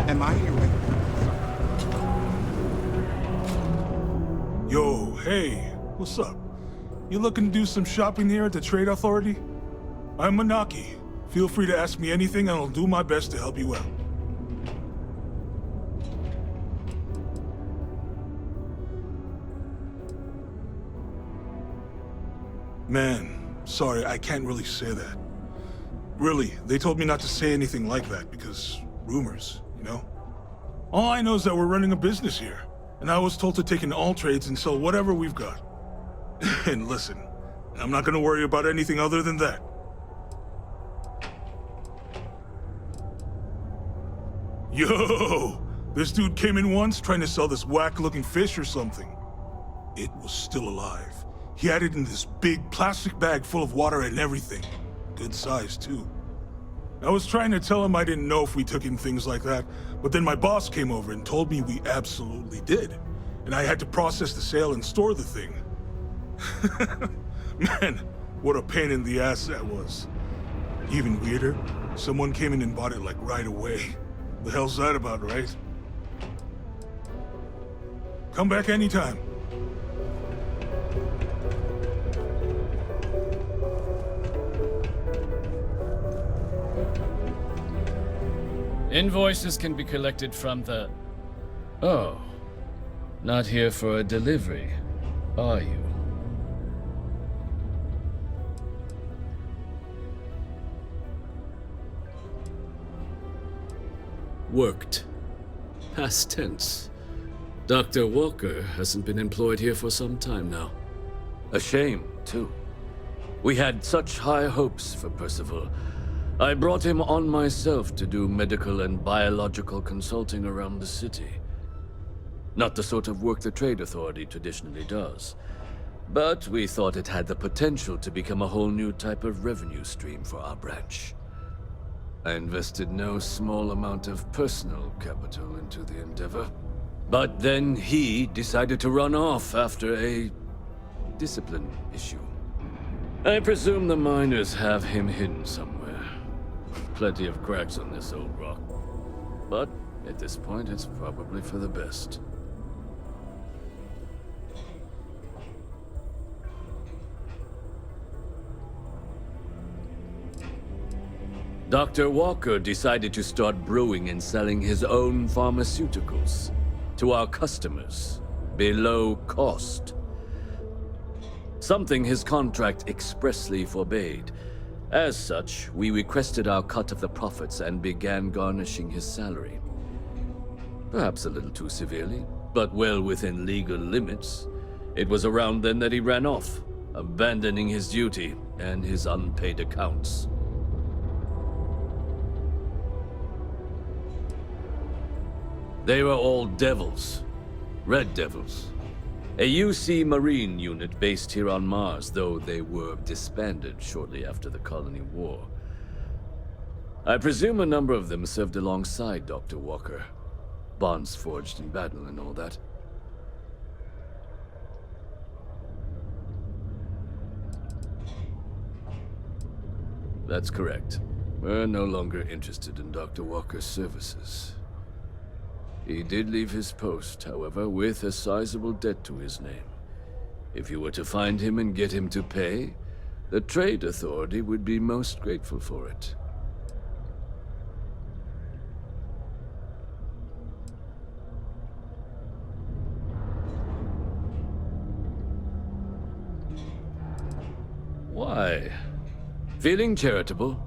Am I here with... Yo, hey, what's up? You looking to do some shopping here at the Trade Authority? I'm Manaki. Feel free to ask me anything and I'll do my best to help you out. Man, sorry, I can't really say that. Really, they told me not to say anything like that because rumors, you know? All I know is that we're running a business here, and I was told to take in all trades and sell whatever we've got. And listen, I'm not gonna worry about anything other than that. Yo! This dude came in once trying to sell this whack-looking fish or something. It was still alive. He had it in this big plastic bag full of water and everything. Good size, too. I was trying to tell him I didn't know if we took in things like that, but then my boss came over and told me we absolutely did. And I had to process the sale and store the thing. Man, what a pain in the ass that was. Even weirder, someone came in and bought it like right away. The hell's that about, right? Come back anytime. Invoices can be collected from the... Oh. Not here for a delivery, are you? Worked. Past tense. Dr. Walker hasn't been employed here for some time now. A shame, too. We had such high hopes for Percival. I brought him on myself to do medical and biological consulting around the city. Not the sort of work the Trade Authority traditionally does. But we thought it had the potential to become a whole new type of revenue stream for our branch. I invested no small amount of personal capital into the endeavor. But then he decided to run off after a discipline issue. I presume the miners have him hidden somewhere. Plenty of cracks on this old rock. But at this point, it's probably for the best. Dr. Walker decided to start brewing and selling his own pharmaceuticals to our customers below cost. Something his contract expressly forbade. As such, we requested our cut of the profits and began garnishing his salary. Perhaps a little too severely, but well within legal limits. It was around then that he ran off, abandoning his duty and his unpaid accounts. They were all devils. Red Devils. A UC Marine unit based here on Mars, though they were disbanded shortly after the Colony War. I presume a number of them served alongside Dr. Walker. Bonds forged in battle and all that. That's correct. We're no longer interested in Dr. Walker's services. He did leave his post, however, with a sizable debt to his name. If you were to find him and get him to pay, the Trade Authority would be most grateful for it. Why? Feeling charitable?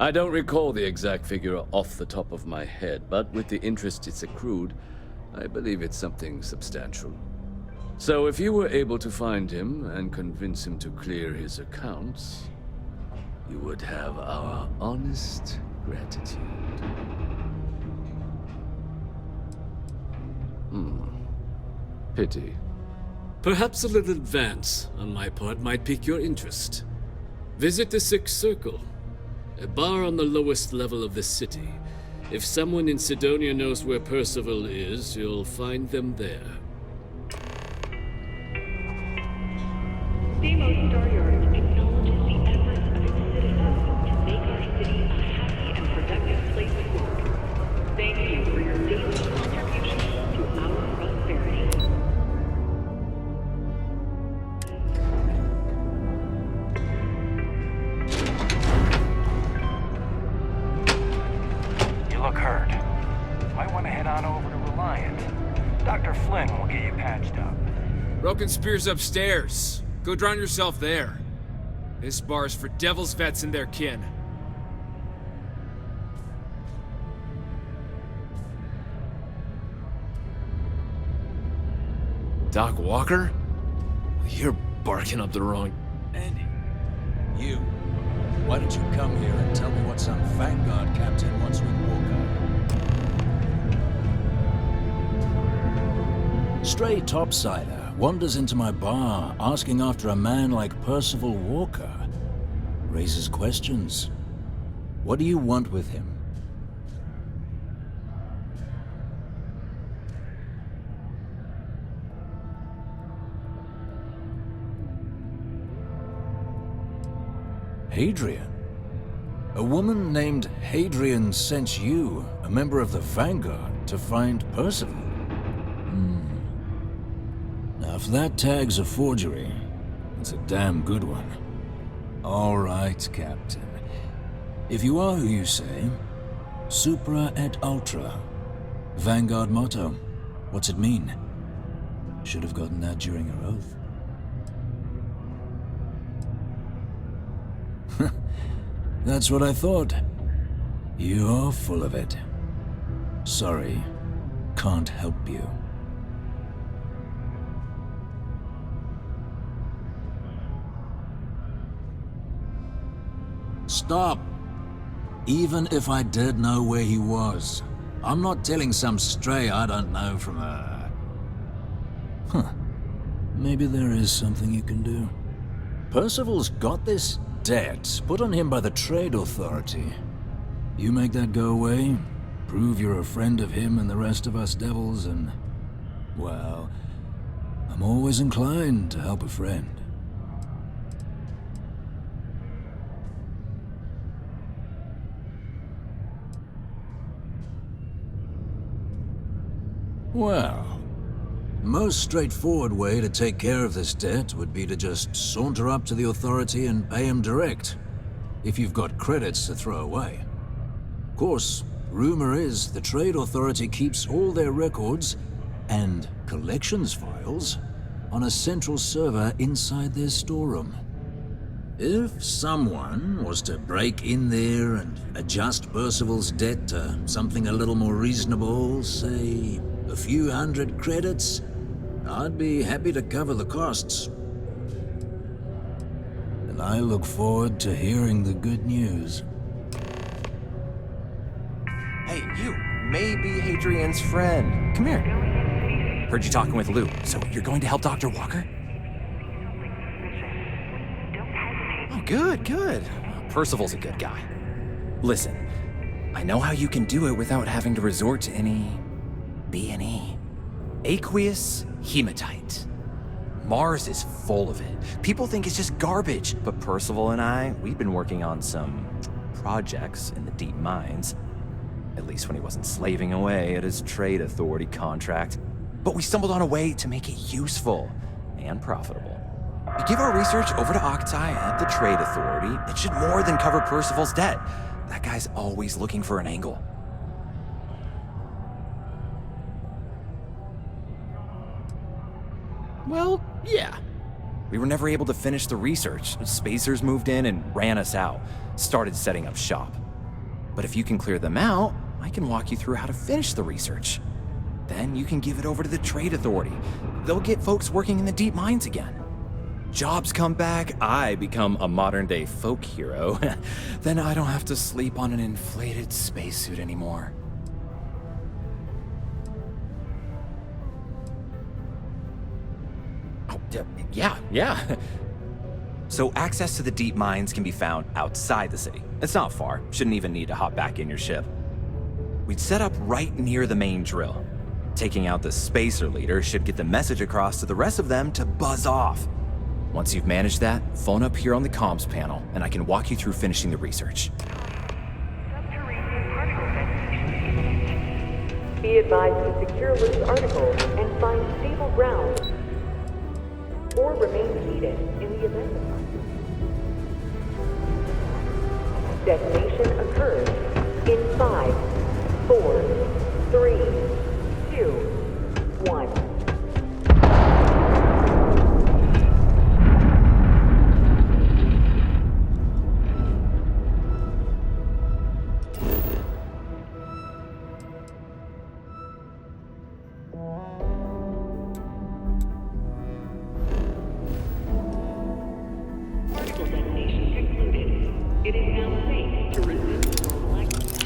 I don't recall the exact figure off the top of my head, but with the interest it's accrued, I believe it's something substantial. So if you were able to find him and convince him to clear his accounts, you would have our honest gratitude. Pity. Perhaps a little advance on my part might pique your interest. Visit the Sixth Circle, a bar on the lowest level of the city. If someone in Sidonia knows where Percival is, you'll find them there. Stamos Star Yard acknowledges the efforts of its citizens to make our city a happy and productive place of work. Thank you Might want to head on over to Reliant. Dr. Flynn will get you patched up. Broken Spear's upstairs. Go drown yourself there. This bar's for Devil's vets and their kin. Doc Walker? You're barking up the wrong... Andy, you. Why don't you come here and tell me what some Vanguard captain wants with Walker? Stray topsider wanders into my bar asking after a man like Percival Walker. Raises questions. What do you want with him? Hadrian? A woman named Hadrian sent you, a member of the Vanguard, to find Percival? Now, if that tag's a forgery, it's a damn good one. All right, Captain. If you are who you say, Supra et Ultra. Vanguard motto. What's it mean? Should have gotten that during your oath. That's what I thought. You're full of it. Sorry, can't help you. Stop! Even if I did know where he was, I'm not telling some stray I don't know from a... Maybe there is something you can do. Percival's got this debt put on him by the Trade Authority. You make that go away, prove you're a friend of him and the rest of us devils, and... well, I'm always inclined to help a friend. Well, the most straightforward way to take care of this debt would be to just saunter up to the authority and pay him direct, if you've got credits to throw away. Of course, rumor is the Trade Authority keeps all their records and collections files on a central server inside their storeroom. If someone was to break in there and adjust Percival's debt to something a little more reasonable, say a few hundred credits, I'd be happy to cover the costs. And I look forward to hearing the good news. Hey, you may be Hadrian's friend. Come here. Heard you talking with Lou, so you're going to help Dr. Walker? Oh, good, good. Percival's a good guy. Listen, I know how you can do it without having to resort to any... B&E. Aqueous hematite. Mars is full of it. People think it's just garbage, but Percival and I, we've been working on some projects in the deep mines. At least when he wasn't slaving away at his Trade Authority contract. But we stumbled on a way to make it useful and profitable. We give our research over to Octai at the Trade Authority. It should more than cover Percival's debt. That guy's always looking for an angle. Well, yeah. We were never able to finish the research. Spacers moved in and ran us out. Started setting up shop. But if you can clear them out, I can walk you through how to finish the research. Then you can give it over to the Trade Authority. They'll get folks working in the deep mines again. Jobs come back, I become a modern-day folk hero. Then I don't have to sleep on an inflated spacesuit anymore. Oh, yeah. So access to the deep mines can be found outside the city. It's not far. Shouldn't even need to hop back in your ship. We'd set up right near the main drill. Taking out the spacer leader should get the message across to the rest of them to buzz off. Once you've managed that, phone up here on the comms panel, and I can walk you through finishing the research. Subterranean particle ventilation. Be advised to secure loose articles and find stable ground, or remain seated in the event of crisis. Detonation occurs in 5, 4, 3, 2, 1. Particle detonation concluded. It is now safe to resume normal activity.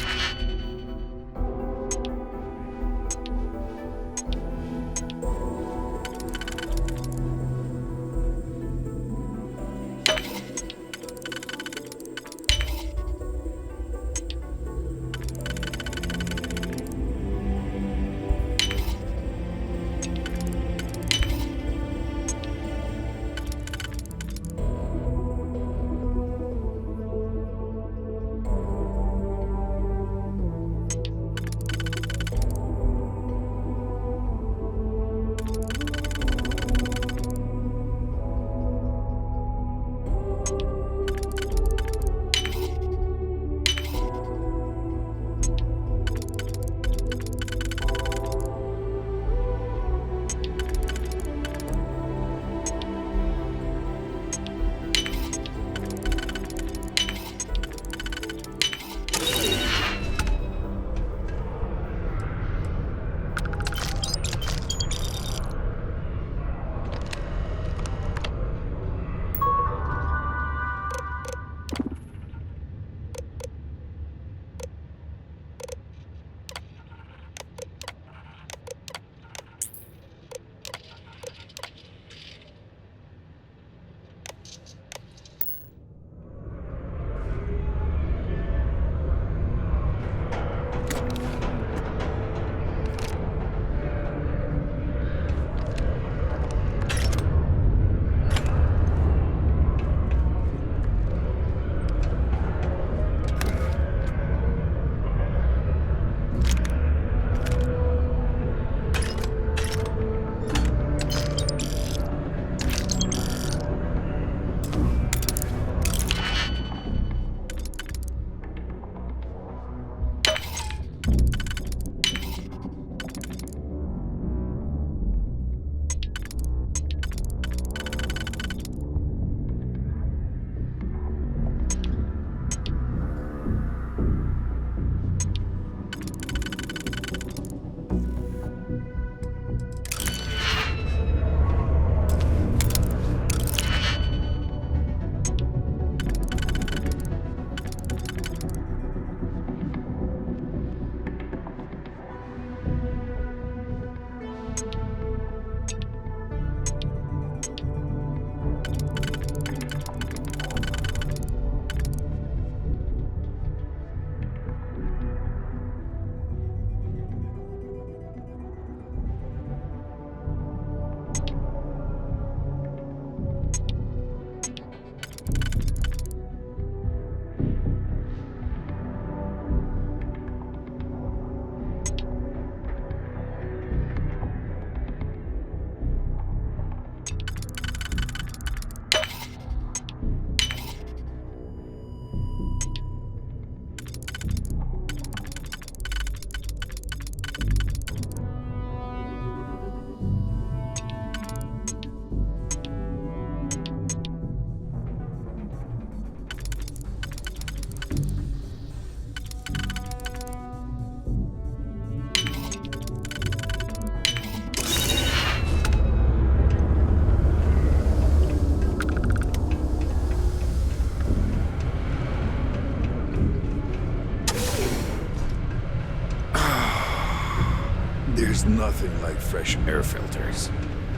There's nothing like fresh air filters.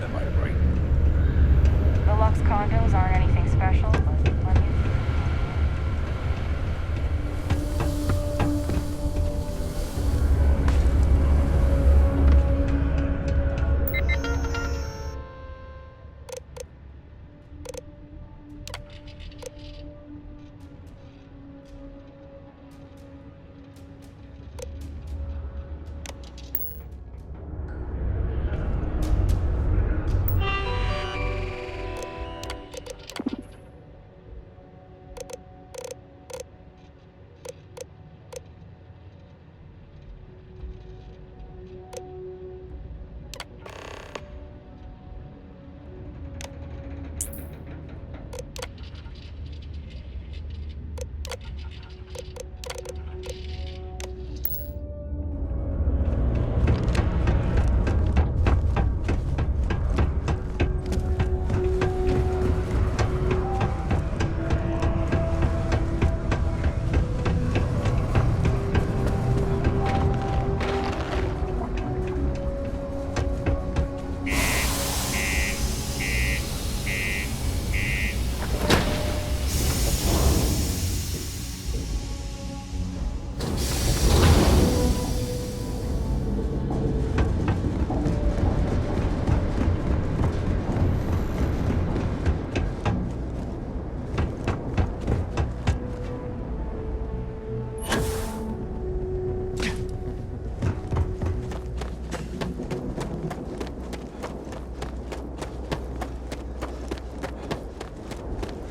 Am I right? The Lux condos aren't anything special, but plenty of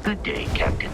Good day, Captain.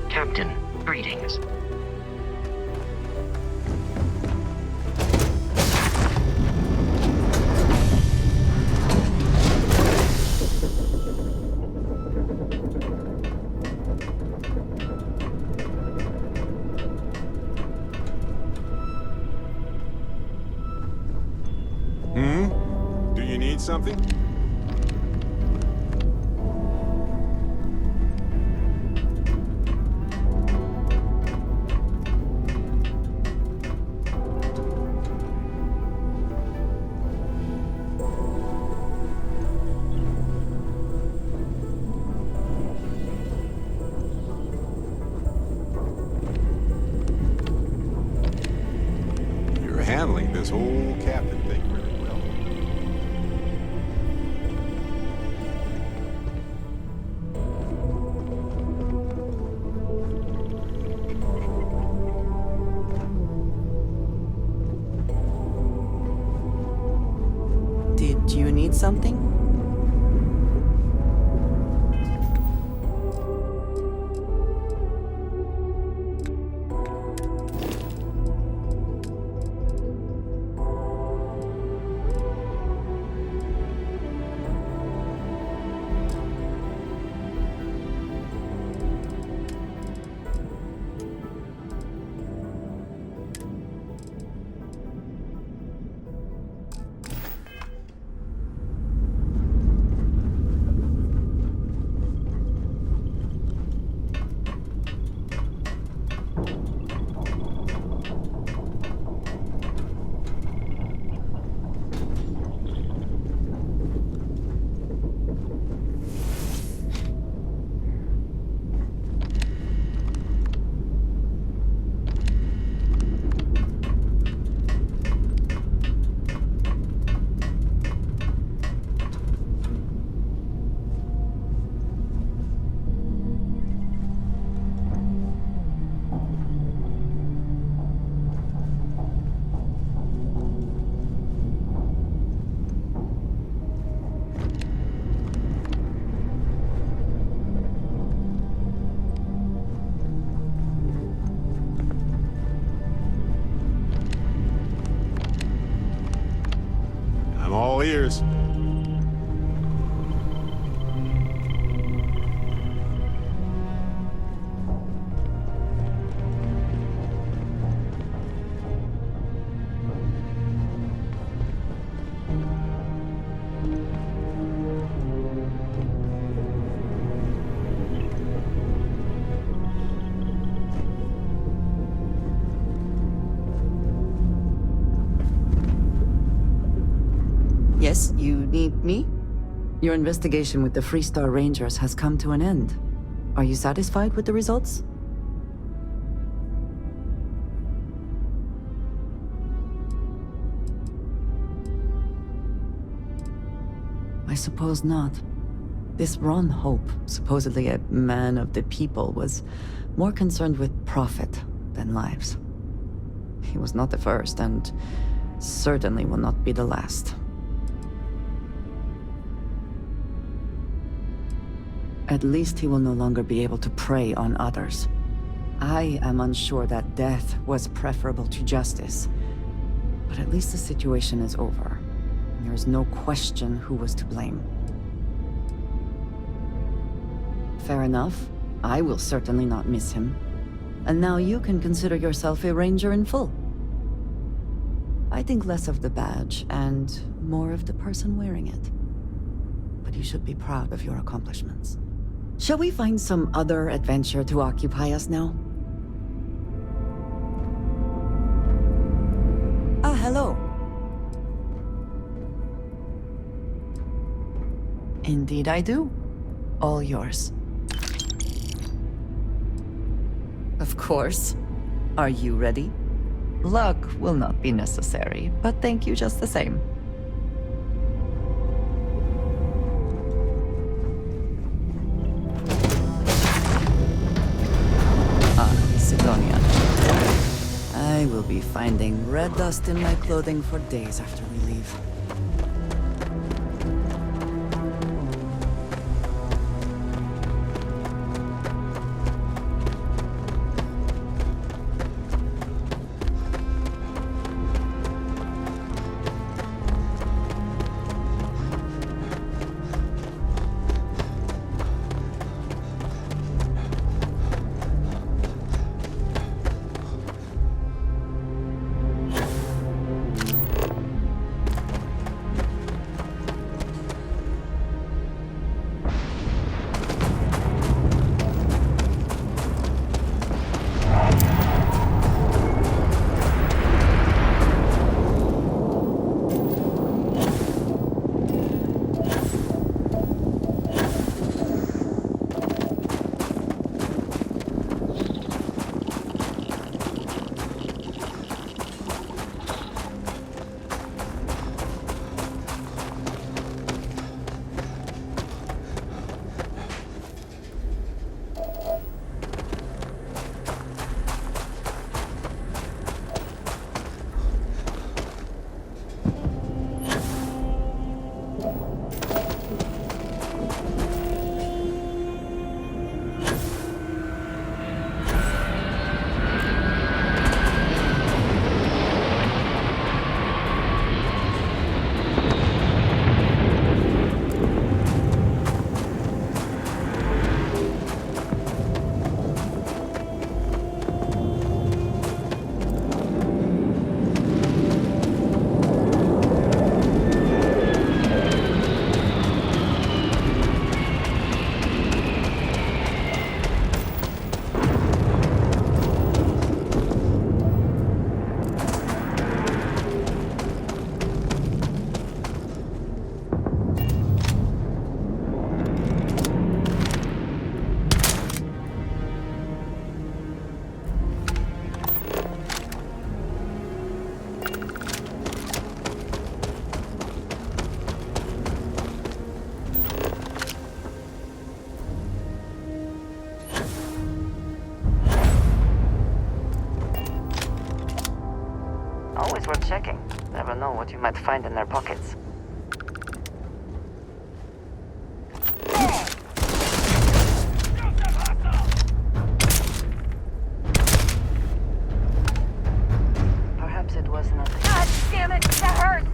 Captain, greetings. Do you need something? You're handling this whole captain thing really well. Did you need something? I'm all ears. Yes, you need me? Your investigation with the Freestar Rangers has come to an end. Are you satisfied with the results? I suppose not. This Ron Hope, supposedly a man of the people, was more concerned with profit than lives. He was not the first, and certainly will not be the last. At least he will no longer be able to prey on others. I am unsure that death was preferable to justice, but at least the situation is over. There is no question who was to blame. Fair enough. I will certainly not miss him. And now you can consider yourself a ranger in full. I think less of the badge and more of the person wearing it. But you should be proud of your accomplishments. Shall we find some other adventure to occupy us now? Ah, hello. Indeed I do. All yours. Of course. Are you ready? Luck will not be necessary, but thank you just the same. Sidonia. I will be finding red dust in my clothing for days after we leave. Always worth checking. Never know what you might find in their pockets. Perhaps it was nothing. God damn it! That hurts!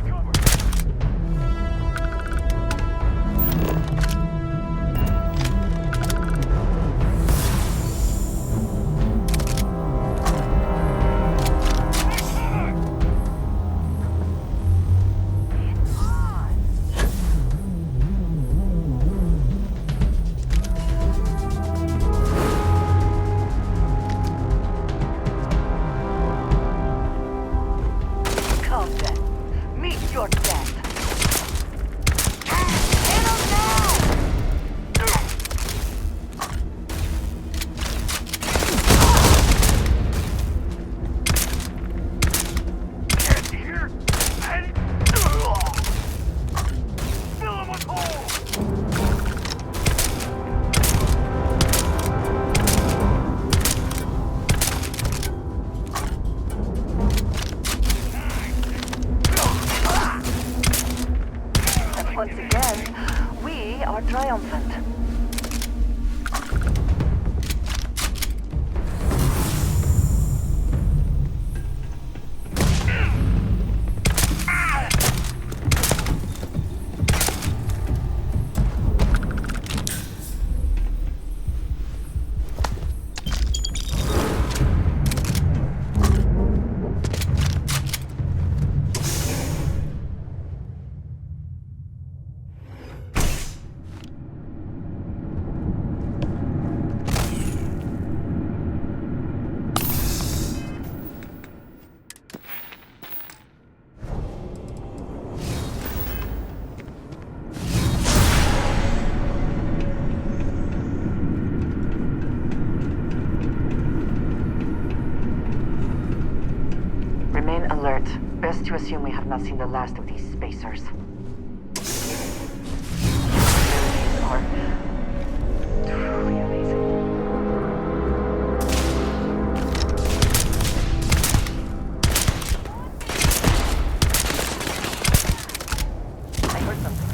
Remain alert. Best to assume we have not seen the last of these spacers. These are truly amazing. I heard something.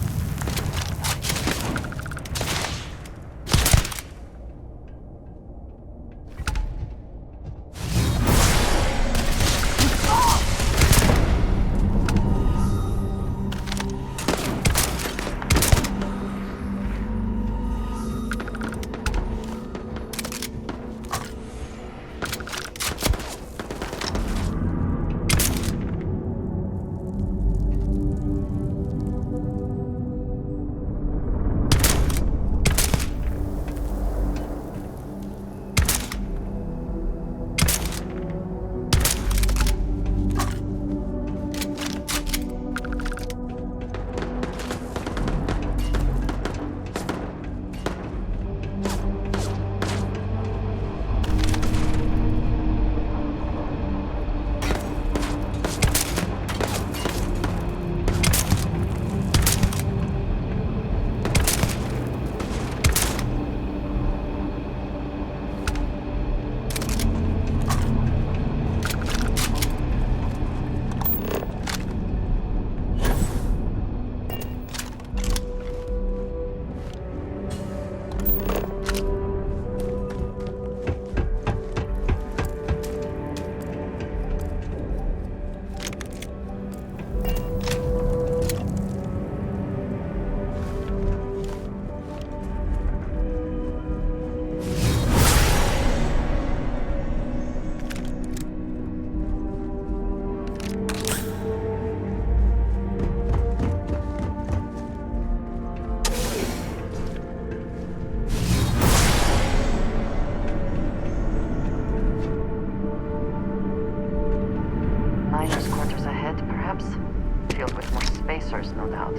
No doubt.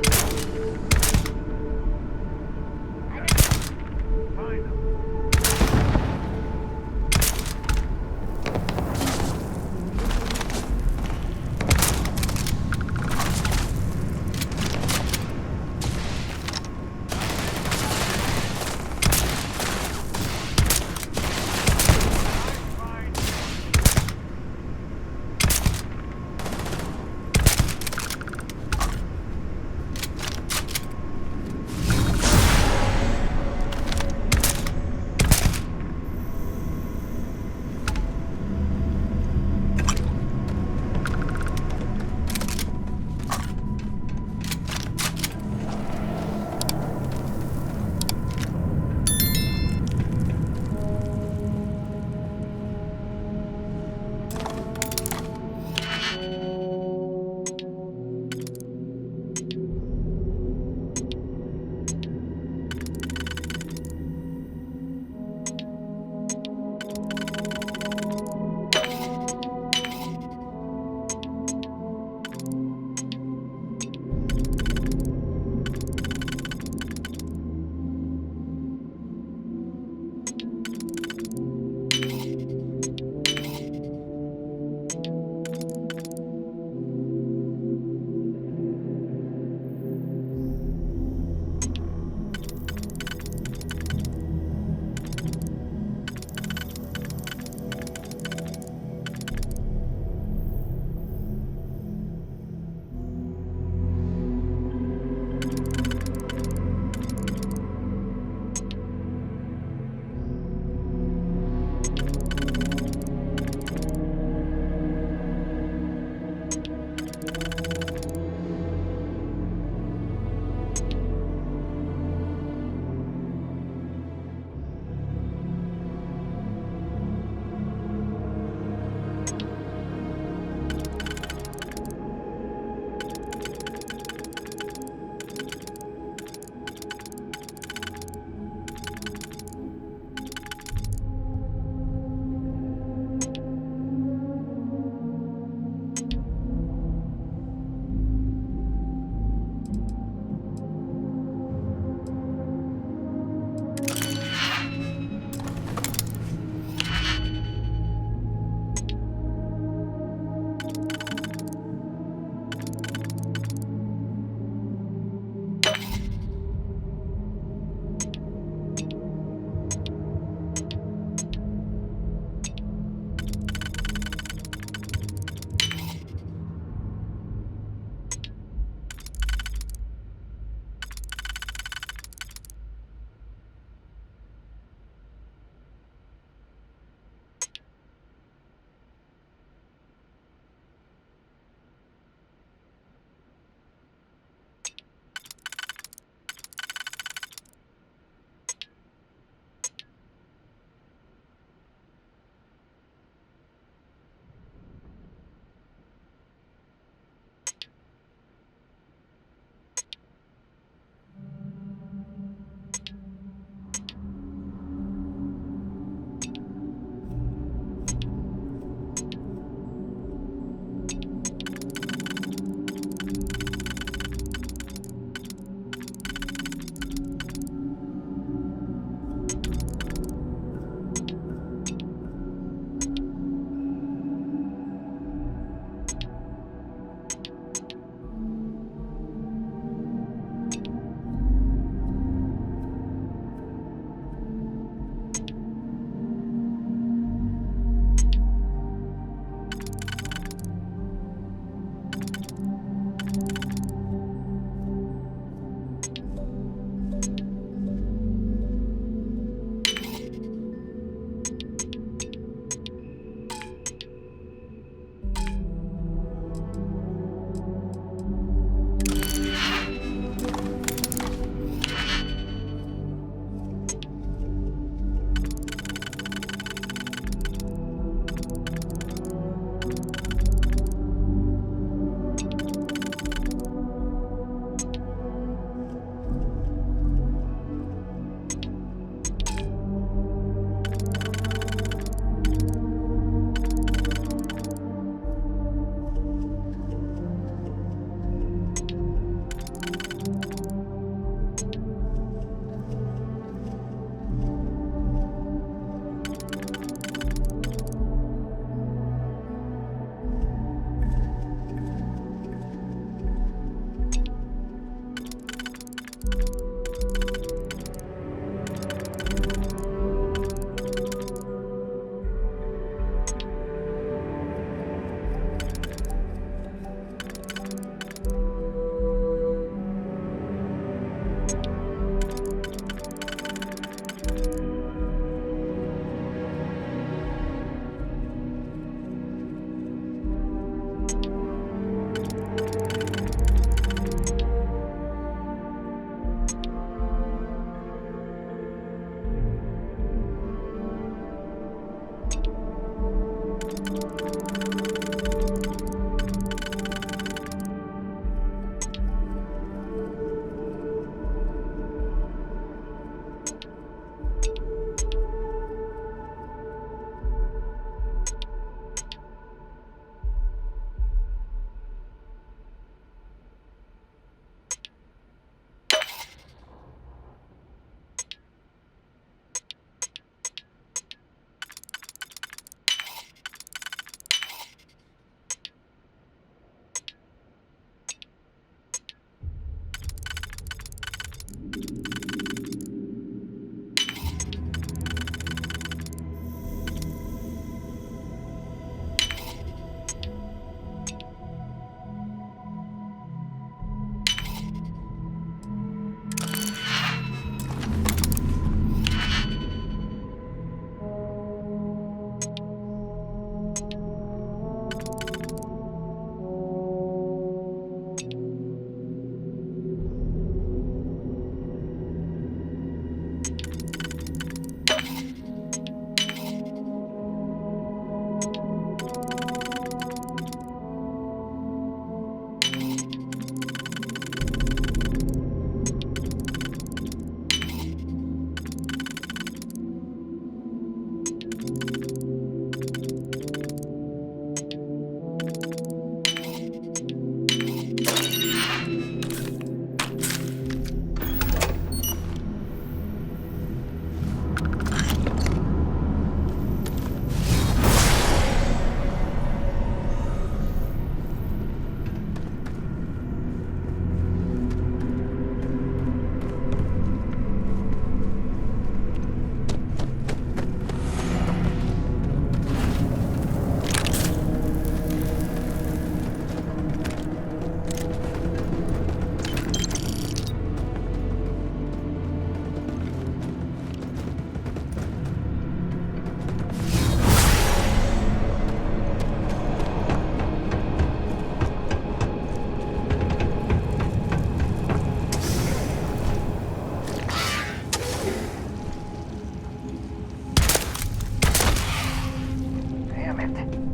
arrived.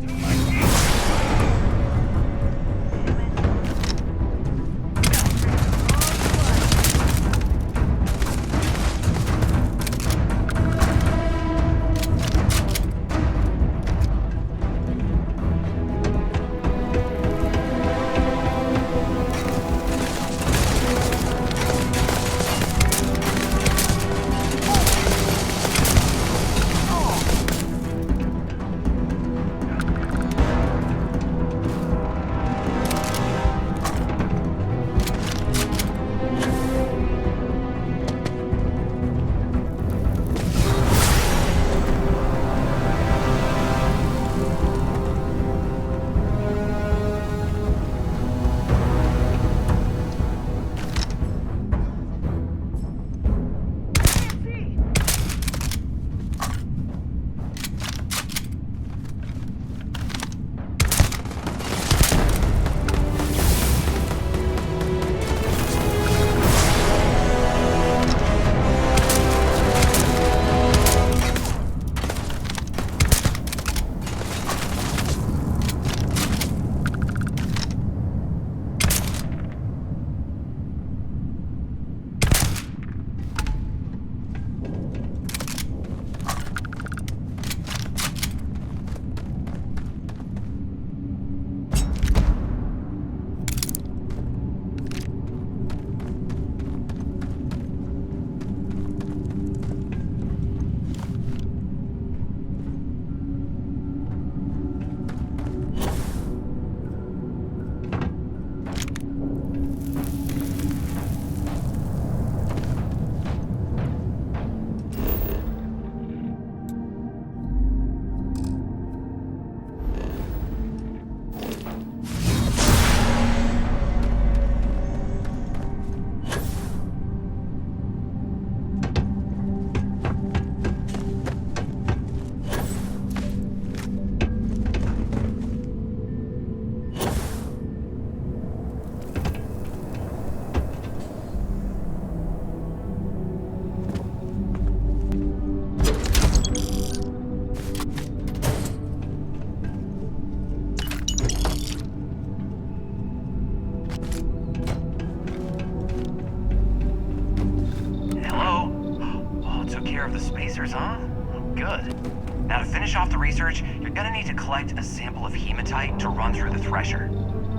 You're gonna need to collect a sample of hematite to run through the thresher.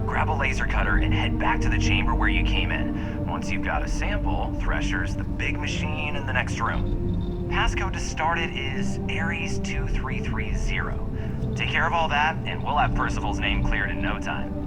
Grab a laser cutter and head back to the chamber where you came in. Once you've got a sample, thresher's the big machine in the next room. Passcode to start it is Ares 2330. Take care of all that, and we'll have Percival's name cleared in no time.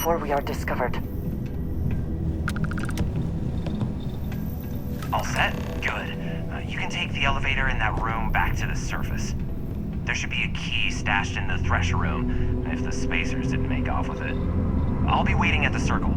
before we are discovered. All set? Good. You can take the elevator in that room back to the surface. There should be a key stashed in the thresher room, if the spacers didn't make off with it. I'll be waiting at the circle.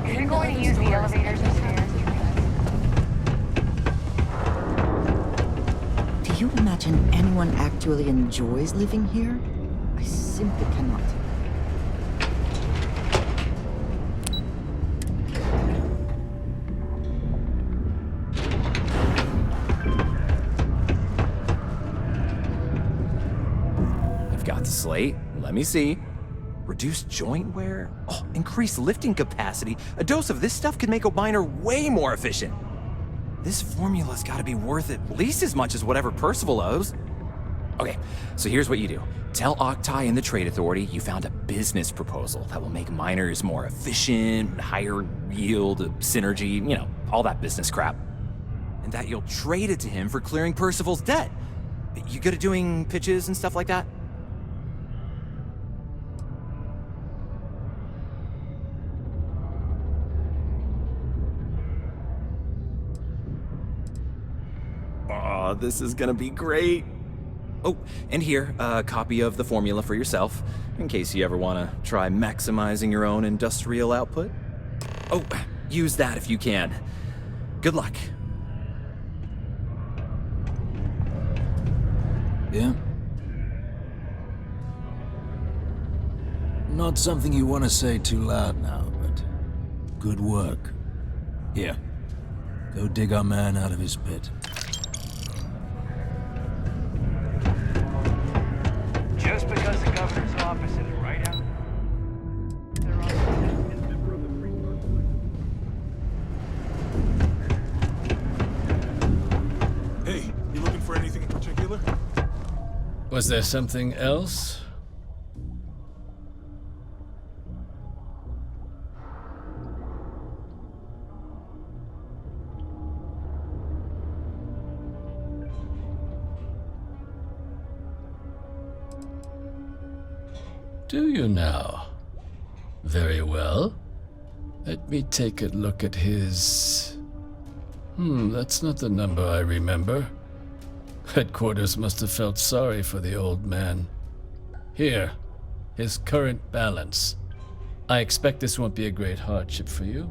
You're going to use the elevators and stairs. Do you imagine anyone actually enjoys living here? I simply cannot. I've got the slate. Let me see. Reduced joint wear? Oh, increased lifting capacity. A dose of this stuff could make a miner way more efficient. This formula's gotta be worth at least as much as whatever Percival owes. Okay, so here's what you do. Tell Octai and the Trade Authority you found a business proposal that will make miners more efficient, higher yield, synergy, you know, all that business crap. And that you'll trade it to him for clearing Percival's debt. You good at doing pitches and stuff like that? Oh, this is gonna be great. Oh, and here, a copy of the formula for yourself, in case you ever want to try maximizing your own industrial output. Oh, use that if you can. Good luck. Yeah? Not something you want to say too loud now, but good work. Here, go dig our man out of his pit. Just because the governor's office is right out. Hey, you looking for anything in particular? Was there something else? Do you now? Very well. Let me take a look at his... that's not the number I remember. Headquarters must have felt sorry for the old man. Here, his current balance. I expect this won't be a great hardship for you.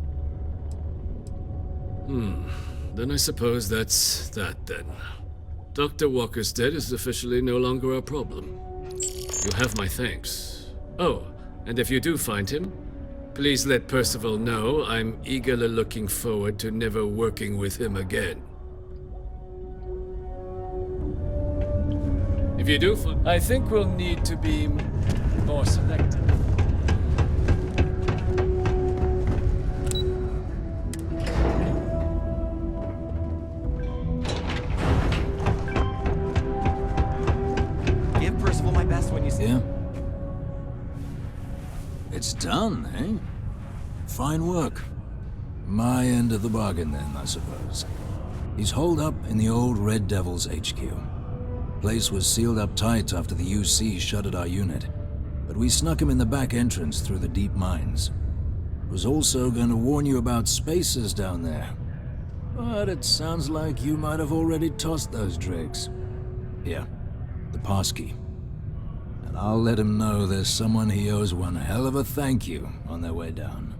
Then I suppose that's that then. Dr. Walker's death is officially no longer a problem. You have my thanks. Oh, and if you do find him, please let Percival know I'm eagerly looking forward to never working with him again. If you do find... I think we'll need to be more selective. Give Percival my best when you see Yeah. It's done, eh? Fine work. My end of the bargain then, I suppose. He's holed up in the old Red Devil's HQ. Place was sealed up tight after the UC shuttered our unit, but we snuck him in the back entrance through the deep mines. Was also going to warn you about spacers down there, but it sounds like you might have already tossed those dregs. Here, the passkey. And I'll let him know there's someone he owes one hell of a thank you on their way down.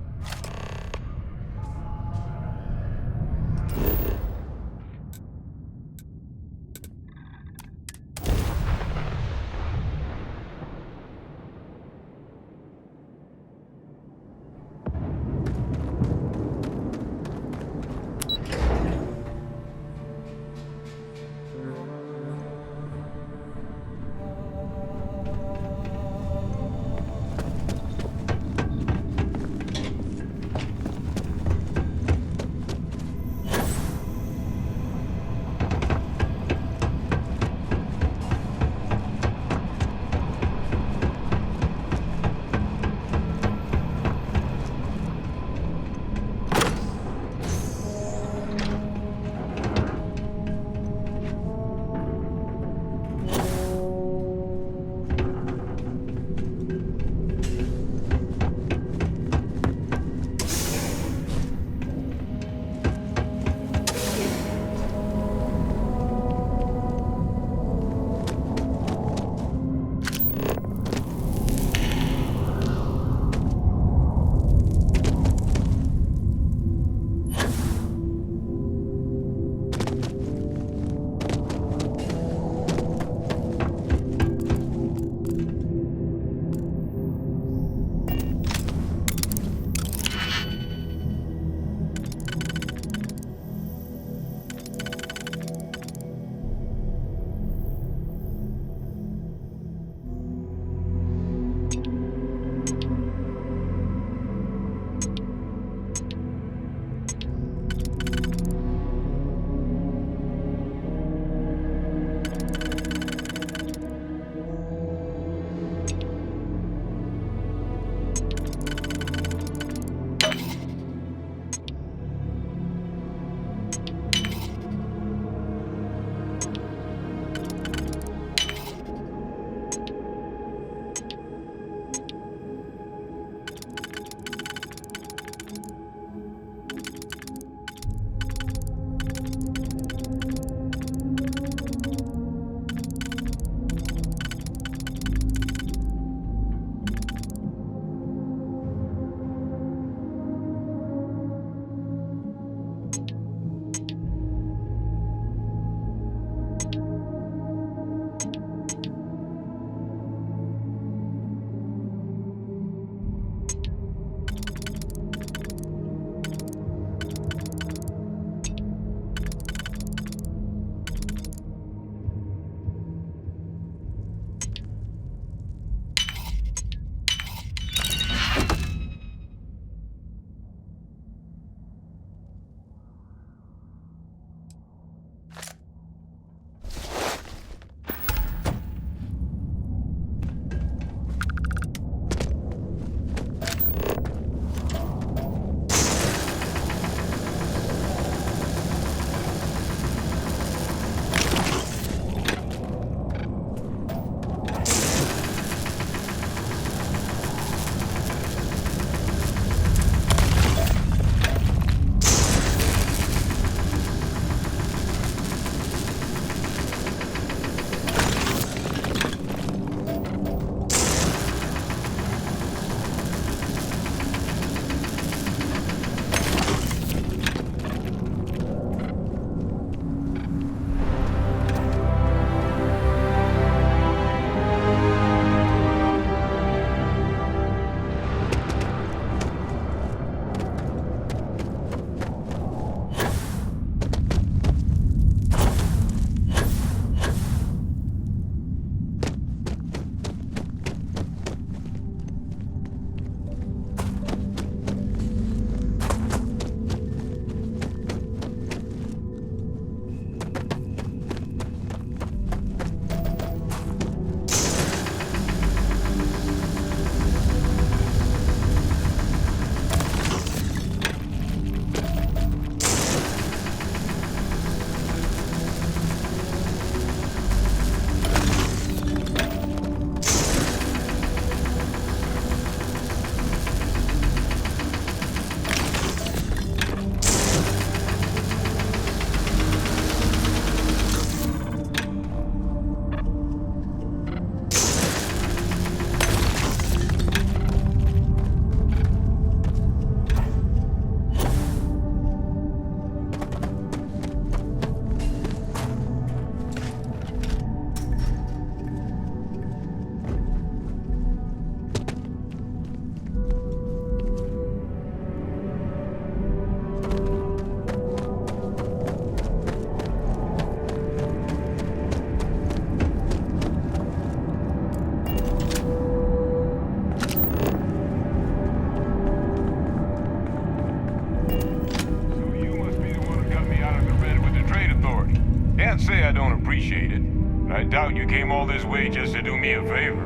came all this way just to do me a favor.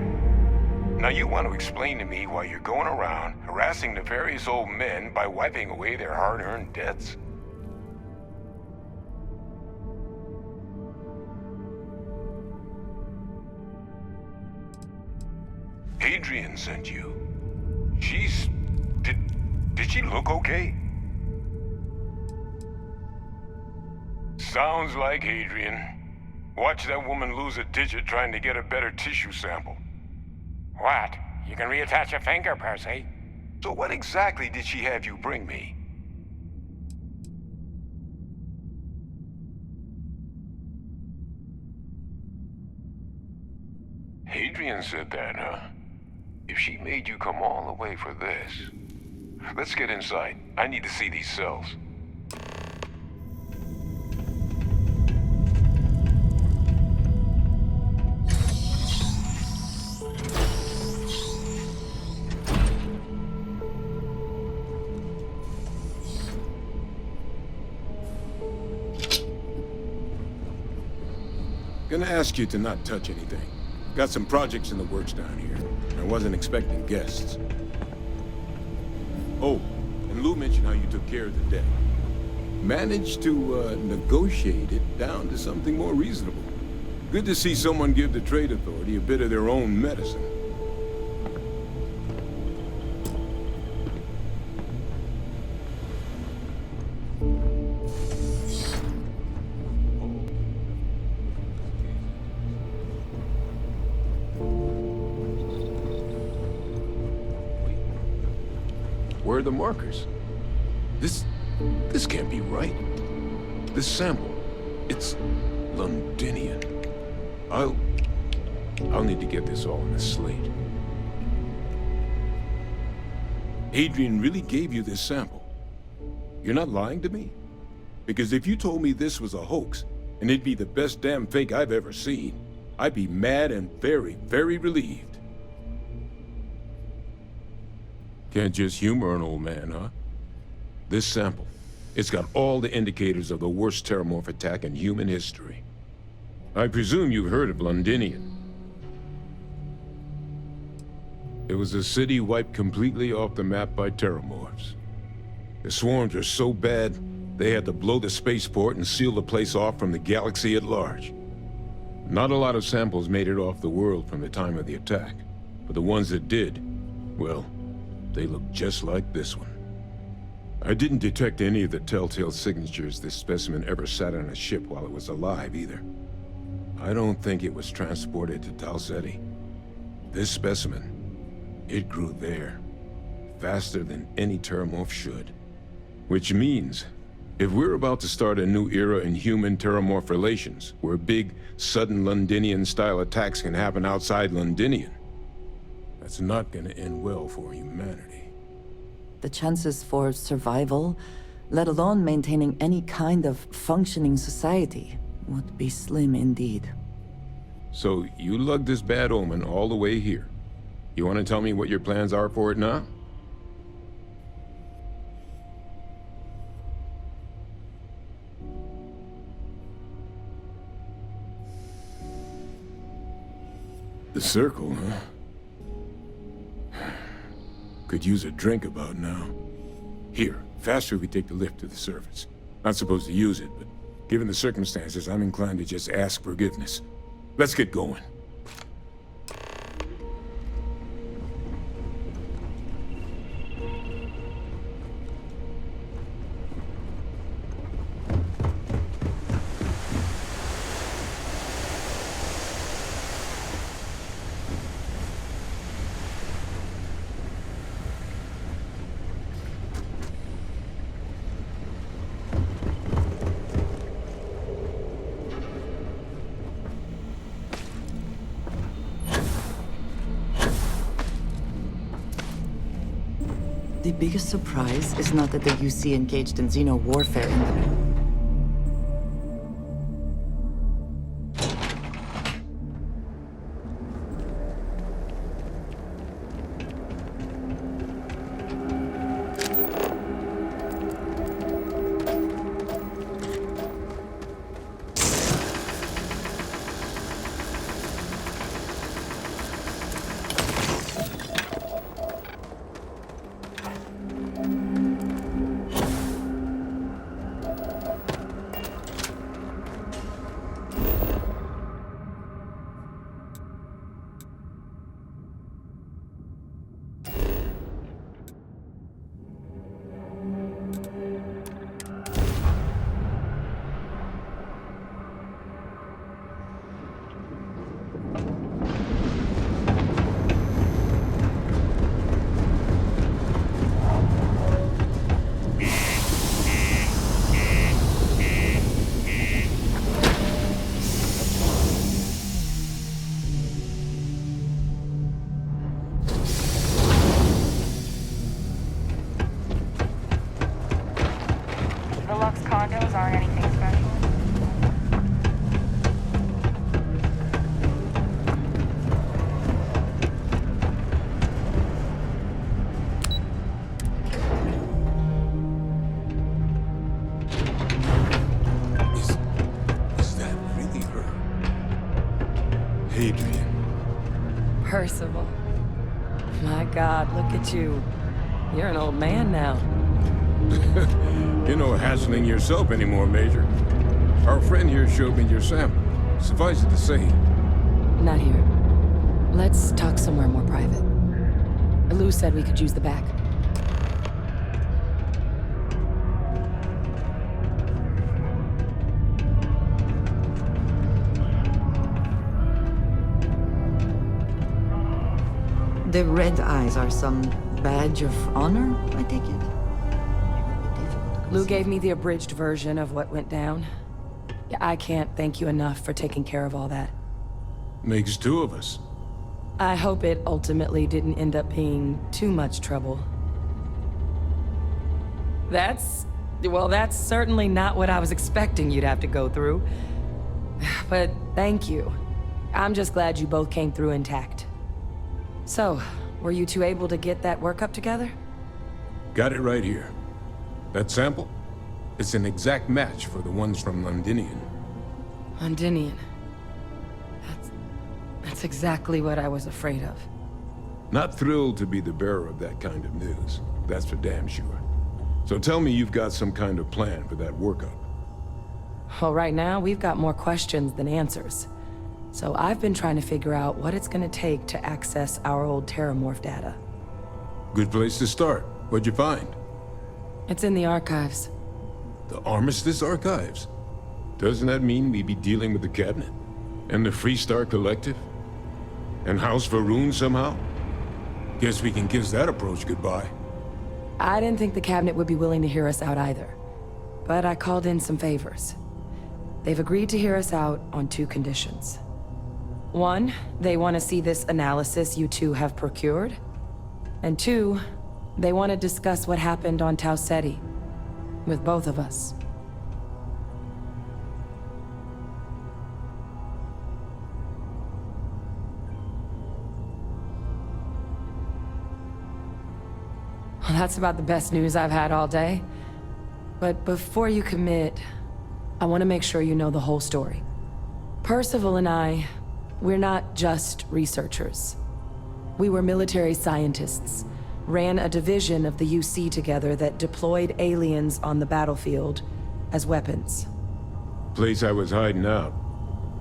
Now you want to explain to me why you're going around harassing nefarious old men by wiping away their hard-earned debts? Adrian sent you. Did she look okay? Sounds like Adrian. Watch that woman lose a digit trying to get a better tissue sample. What? You can reattach a finger, Percy. So what exactly did she have you bring me? Adrian said that, huh? If she made you come all the way for this... Let's get inside. I need to see these cells. Gonna ask you to not touch anything. Got some projects in the works down here. I wasn't expecting guests. Oh, and Lou mentioned how you took care of the debt. Managed to negotiate it down to something more reasonable. Good to see someone give the Trade Authority a bit of their own medicine. Where are the markers? This can't be right. This sample, it's Londinian. I'll need to get this all on a slate. Adrian really gave you this sample. You're not lying to me? Because if you told me this was a hoax, and it'd be the best damn fake I've ever seen, I'd be mad and very, very relieved. Can't just humor an old man, huh? This sample, it's got all the indicators of the worst terramorph attack in human history. I presume you've heard of Londinian. It was a city wiped completely off the map by terramorphs. The swarms were so bad, they had to blow the spaceport and seal the place off from the galaxy at large. Not a lot of samples made it off the world from the time of the attack, but the ones that did, well, they look just like this one. I didn't detect any of the telltale signatures this specimen ever sat on a ship while it was alive, either. I don't think it was transported to Tal Ceti. This specimen, it grew there, faster than any terramorph should. Which means, if we're about to start a new era in human-terramorph relations, where big, sudden Londinian-style attacks can happen outside Londinian, that's not gonna end well for humanity. The chances for survival, let alone maintaining any kind of functioning society, would be slim indeed. So, you lugged this bad omen all the way here. You want to tell me what your plans are for it now? The circle, huh? Could use a drink about now. Here, faster we take the lift to the surface. Not supposed to use it, but given the circumstances, I'm inclined to just ask forgiveness. Let's get going. The biggest surprise is not that the UC engaged in xeno-warfare in the... Percival. My God, look at you. You're an old man now. You're no hassling yourself anymore, Major. Our friend here showed me your sample. Suffice it to say. Not here. Let's talk somewhere more private. Lou said we could use the back. The red eyes are some badge of honor, I take it? Lou gave me the abridged version of what went down. I can't thank you enough for taking care of all that. Makes two of us. I hope it ultimately didn't end up being too much trouble. That's certainly not what I was expecting you'd have to go through. But thank you. I'm just glad you both came through intact. So, were you two able to get that workup together? Got it right here. That sample? It's an exact match for the ones from Londinian. Londinian. That's exactly what I was afraid of. Not thrilled to be the bearer of that kind of news. That's for damn sure. So tell me you've got some kind of plan for that workup. Well, right now, we've got more questions than answers. So I've been trying to figure out what it's gonna take to access our old Terramorph data. Good place to start. What'd you find? It's in the archives. The Armistice Archives? Doesn't that mean we'd be dealing with the Cabinet? And the Freestar Collective? And House Varun somehow? Guess we can kiss that approach goodbye. I didn't think the Cabinet would be willing to hear us out either. But I called in some favors. They've agreed to hear us out on 2 conditions. 1, they want to see this analysis you two have procured. And 2, they want to discuss what happened on Tau Ceti. With both of us. Well, that's about the best news I've had all day. But before you commit, I want to make sure you know the whole story. Percival and I, we're not just researchers. We were military scientists, ran a division of the UC together that deployed aliens on the battlefield as weapons. Place I was hiding out.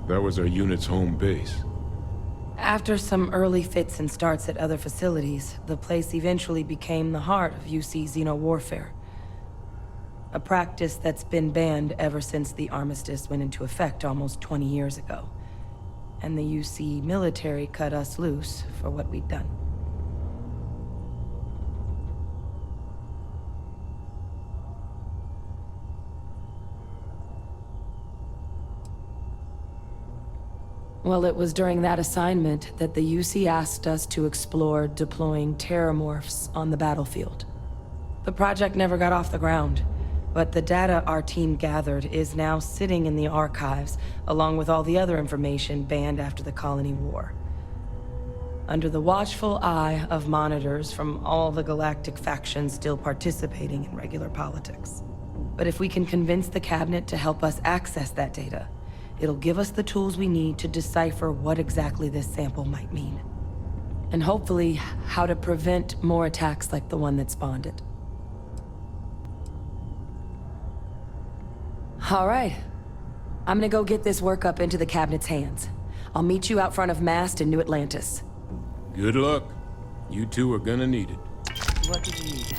That was our unit's home base. After some early fits and starts at other facilities, the place eventually became the heart of UC xeno-warfare. A practice that's been banned ever since the armistice went into effect almost 20 years ago. And the UC military cut us loose for what we'd done. Well, it was during that assignment that the UC asked us to explore deploying terramorphs on the battlefield. The project never got off the ground, but the data our team gathered is now sitting in the archives, along with all the other information banned after the Colony War. Under the watchful eye of monitors from all the galactic factions still participating in regular politics. But if we can convince the Cabinet to help us access that data, it'll give us the tools we need to decipher what exactly this sample might mean. And hopefully, how to prevent more attacks like the one that spawned it. All right. I'm gonna go get this workup into the Cabinet's hands. I'll meet you out front of Mast in New Atlantis. Good luck. You two are gonna need it. What did you need?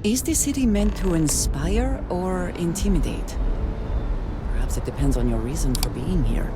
Is the city meant to inspire or intimidate? Perhaps it depends on your reason for being here.